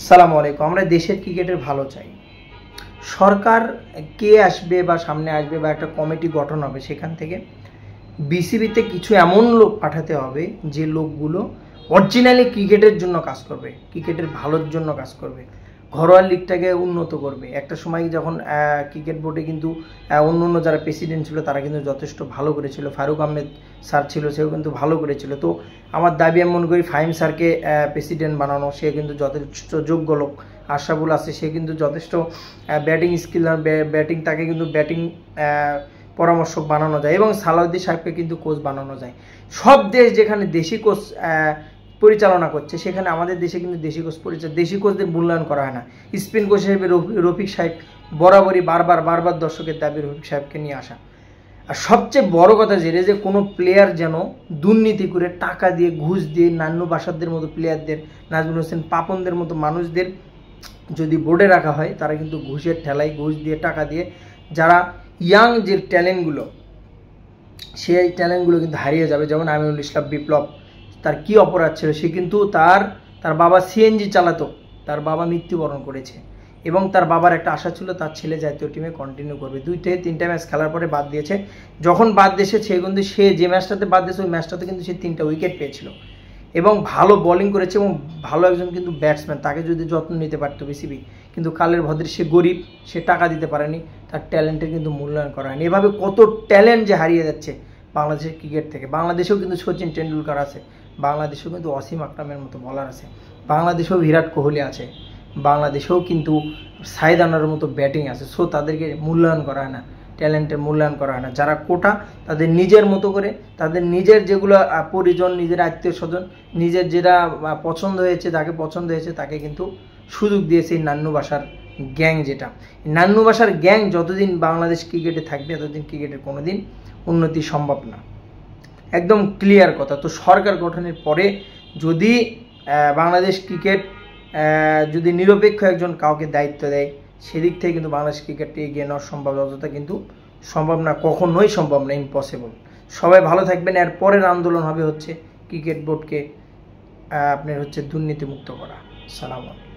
সালামু আলাইকুম। আমরা দেশের ক্রিকেটের ভালো চাই। সরকার কে আসবে বা সামনে আসবে বা একটা কমিটি গঠন হবে, সেখান থেকে বিসিবিতে কিছু এমন লোক পাঠাতে হবে যে লোকগুলো অরিজিনালি ক্রিকেটের জন্য কাজ করবে, ক্রিকেটের ভালোর জন্য কাজ করবে, ঘরোয়া লিগটাকে উন্নত করবে। একটা সময় যখন ক্রিকেট বোর্ডে কিন্তু অন্য যারা প্রেসিডেন্ট ছিল তারা কিন্তু যথেষ্ট ভালো করেছিল। ফারুক আহমেদ স্যার ছিল, সেও কিন্তু ভালো করেছিল। তো আমার দাবি আমি মনে করি ফাহিম স্যারকে প্রেসিডেন্ট বানানো, সে কিন্তু যথেষ্ট যোগ্য লোক। আশরাফুল আছে, সে কিন্তু যথেষ্ট ব্যাটিং স্কিল, ব্যাটিং তাকে কিন্তু ব্যাটিং পরামর্শক বানানো যায়, এবং সালাউদ্দিন সাহেবকে কিন্তু কোচ বানানো যায়। সব দেশ যেখানে দেশি কোচ পরিচালনা করছে, সেখানে আমাদের দেশে কিন্তু দেশি কোচদের মূল্যায়ন করা হয় না। স্পিন কোচ হিসেবে রফিক সাহেব বরাবরই বারবার দর্শকের দাবি রফিক সাহেবকে নিয়ে আসা। আর সবচেয়ে বড় কথা যে কোনো প্লেয়ার যেন দুর্নীতি করে টাকা দিয়ে, ঘুষ দিয়ে, নান্নু বাসারদের মতো প্লেয়ারদের, নাজমুল হোসেন পাপনদের মতো মানুষদের যদি বোর্ডে রাখা হয়, তারা কিন্তু ঘুষের ঠেলায়, ঘুষ দিয়ে, টাকা দিয়ে, যারা ইয়াং যে ট্যালেন্টগুলো, সেই ট্যালেন্টগুলো কিন্তু হারিয়ে যাবে। যেমন আমিনুল ইসলাম বিপ্লব, তার কি অপরাধ ছিল? সে কিন্তু তার বাবা সিএনজি চালাতো, তার বাবা মৃত্যুবরণ করেছে, এবং তার বাবার একটা আশা ছিল তার ছেলে জাতীয় টিমে কন্টিনিউ করবে। 2 থেকে 3টা ম্যাচ খেলার পরে বাদ দিয়েছে। যখন বাদ দিয়েছে, সে যে ম্যাচটাতে বাদ দিয়েছে, ওই ম্যাচটাতে কিন্তু সে 3টা উইকেট পেয়েছিল এবং ভালো বোলিং করেছে, এবং ভালো একজন কিন্তু ব্যাটসম্যান। তাকে যদি যত্ন নিতে পারতো বিসিবি, কিন্তু কালের ভদ্রে সে গরিব, সে টাকা দিতে পারেনি, তার ট্যালেন্টের কিন্তু মূল্যায়ন করা হয়নি। এভাবে কত ট্যালেন্ট যে হারিয়ে যাচ্ছে বাংলাদেশের ক্রিকেট থেকে। বাংলাদেশেও কিন্তু সচিন টেন্ডুলকার আছে, বাংলাদেশেও কিন্তু অসীম আকরামের মতো বলার আছে, বাংলাদেশেও বিরাট কোহলি আছে, বাংলাদেশেও কিন্তু সাইদ আনোয়ারের মতো ব্যাটিং আছে। সো তাদেরকে মূল্যায়ন করা হয় না, ট্যালেন্টের মূল্যায়ন করা হয় না। যারা কোটা, তাদের নিজের মতো করে, তাদের নিজের যেগুলো পরিজন, নিজের আত্মীয় স্বজন, নিজের যেটা পছন্দ হয়েছে, যাকে পছন্দ হয়েছে তাকে কিন্তু সুযোগ দিয়েছে এই নান্নু বাসার গ্যাং। যেটা নান্নু বাসার গ্যাং যতদিন বাংলাদেশ ক্রিকেটে থাকবে, ততদিন ক্রিকেটের কোনোদিন উন্নতি সম্ভব না। একদম ক্লিয়ার কথা। তো সরকার গঠনের পরে যদি বাংলাদেশ ক্রিকেট যদি নিরপেক্ষ একজন কাউকে দায়িত্ব দেয়, সেদিক থেকে কিন্তু বাংলাদেশ ক্রিকেটকে এগিয়ে নেওয়া সম্ভব। যতটা কিন্তু সম্ভব না, কখনোই সম্ভব না, ইম্পসিবল। সবাই ভালো থাকবেন। এর পরের আন্দোলন হবে হচ্ছে ক্রিকেট বোর্ডকে আপনার দুর্নীতিমুক্ত করা। সালাম আলাইকুম।